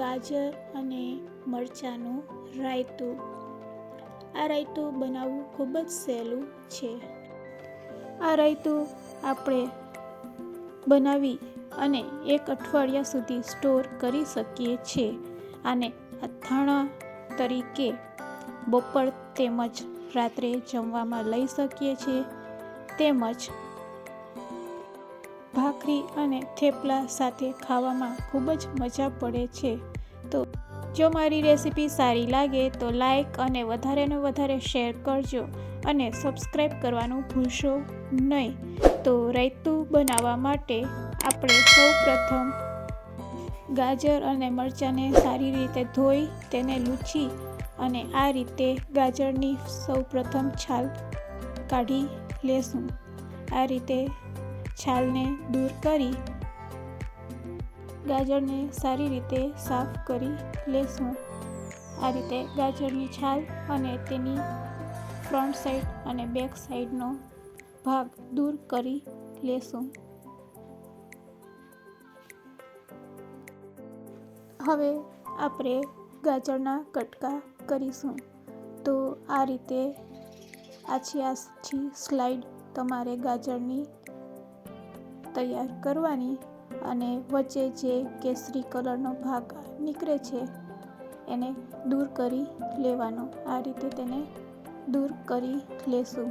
ગાજર અને મરચાંનું રાયતું. આ રાયતું બનાવવું ખૂબ જ સહેલું છે. આ રાયતું આપણે બનાવી અને 1 અઠવાડિયા સુધી સ્ટોર કરી શકીએ છીએ. આને અથાણા તરીકે બપોર તેમજ રાત્રે જમવામાં લઈ શકીએ છીએ, તેમજ ભાખરી અને થેપલા સાથે ખાવામાં ખૂબ જ મજા પડે છે. તો જો મારી રેસીપી સારી લાગે તો લાઈક અને વધારેને વધારે શેર કરજો અને સબસ્ક્રાઈબ કરવાનું ભૂલશો નહીં. તો રાયતું બનાવવા માટે આપણે સૌપ્રથમ ગાજર અને મરચાંને સારી રીતે ધોઈ તેને લૂછી અને આ રીતે ગાજરની સૌપ્રથમ છાલ કાઢી લેશું. આ રીતે છાલને દૂર કરી ગાજરને સારી રીતે સાફ કરી લેશું. આ રીતે ગાજરની છાલ અને તેની ફ્રન્ટ સાઈડ અને બેક સાઈડનો ભાગ દૂર કરી લેશું. હવે આપણે ગાજરના કટકા કરીશું. તો આ રીતે આછી સ્લાઇડ તમારે ગાજરની તૈયાર કરવાની અને વચ્ચે જે કેસરી કલરનો ભાગ નીકળે છે એને દૂર કરી લેવાનો. આ રીતે તેને દૂર કરી લેશું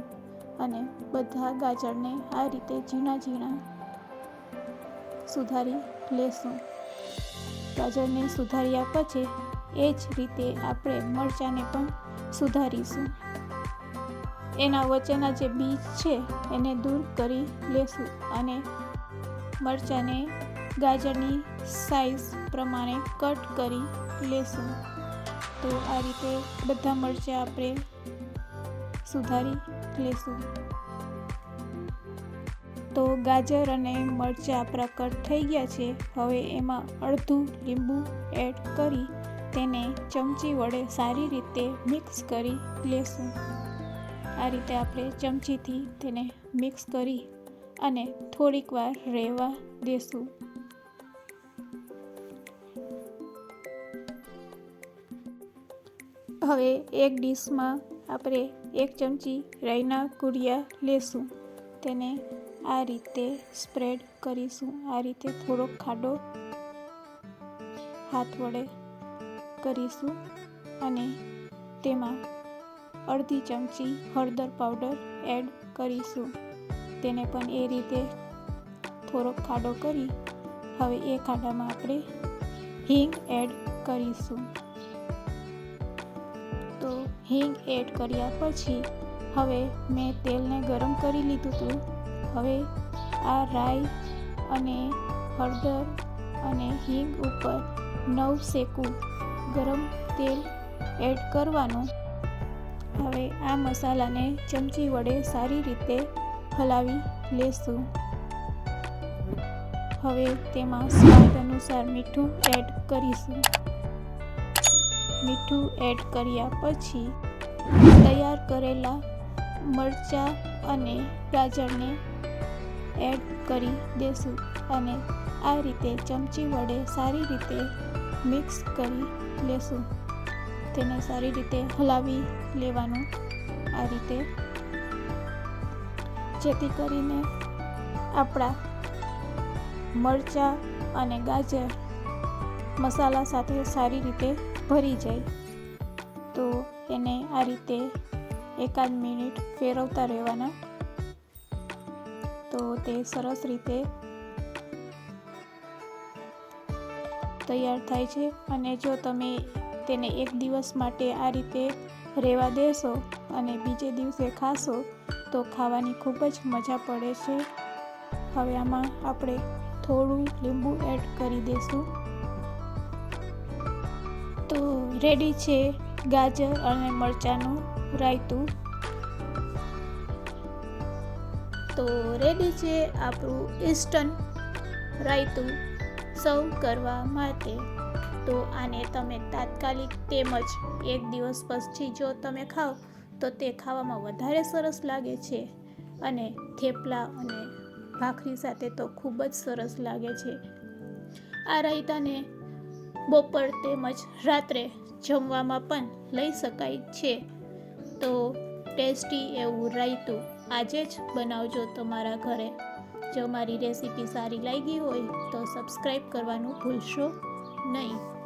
અને બધા ગાજરને આ રીતે ઝીણા ઝીણા સુધારી લેશું. ગાજરને સુધાર્યા પછી એ જ રીતે આપણે મરચાંને પણ સુધારીશું. એના વચ્ચેના જે બીજ છે એને દૂર કરી લેશું અને મરચાંને ગાજરની સાઈઝ પ્રમાણે કટ કરી લેશું. તો આ રીતે બધા મરચાં આપણે સુધારી લેશું. તો ગાજર અને મરચાં આપણા કટ થઈ ગયા છે. હવે એમાં અડધું લીંબુ એડ કરી તેને ચમચી વડે સારી રીતે મિક્સ કરી લેશું. આ રીતે આપણે ચમચીથી તેને મિક્સ કરી અને થોડીક વાર રહેવા દેશું. હવે એક ડીશમાં આપણે 1 ચમચી રાઈના કુડિયા લેશું. તેને આ રીતે સ્પ્રેડ કરીશું. આ રીતે થોડો ખાડો હાથ વડે કરીશું અને તેમાં અડધી ચમચી હળદર પાવડર એડ કરીશું. તેને પણ એ રીતે થોડો ખાડો કરી હવે એ ખાડામાં આપણે હિંગ એડ કરીશું. તો હિંગ એડ કર્યા પછી હવે મેં તેલને ગરમ કરી લીધું હતું. હવે આ રાઈ અને હળદર અને હિંગ ઉપર 9 શેકું ગરમ તેલ એડ કરવાનું. હવે આ મસાલાને ચમચી વડે સારી રીતે હલાવી લેશું. હવે તેમાં સ્વાદ અનુસાર મીઠું એડ કરીશું. મીઠું એડ કર્યા પછી તૈયાર કરેલા મરચાં અને ગાજરને એડ કરી દેશું અને આ રીતે ચમચી વડે સારી રીતે મિક્સ કરી લેશું. તેને સારી રીતે હલાવી લેવાનું. આ રીતે જેથી કરીને આપણા મરચાં અને ગાજર મસાલા સાથે સારી રીતે ભરી જાય. તો એને આ રીતે 1 મિનિટ ફેરવતા રહેવાના. તો તે સરસ રીતે તૈયાર થાય છે. અને જો તમે તેને 1 દિવસ માટે આ રીતે રહેવા દેશો અને બીજે દિવસે ખાશો તો ખાવાની ખૂબ જ મજા પડે છે. હવે આમાં આપણે થોડું લીંબુ એડ કરી દઈશું. તો રેડી છે ગાજર અને મરચાંનું રાયતું. તો રેડી છે આપણું ઇન્સ્ટન્ટ રાયતું સર્વ કરવા માટે. તો આને તમે તાત્કાલિક તેમજ 1 દિવસ પછી જો તમે ખાઓ તો તે ખાવામાં વધારે સરસ લાગે છે અને થેપલા અને ભાખરી સાથે તો ખૂબ જ સરસ લાગે છે. આ રાયતાને બપોર તેમજ રાત્રે જમવામાં પણ લઈ શકાય છે. તો ટેસ્ટી એવું રાયતું આજે જ બનાવજો તમારા ઘરે. જો મારી રેસીપી સારી લાગી હોય તો સબસ્ક્રાઈબ કરવાનું ભૂલશો નહીં.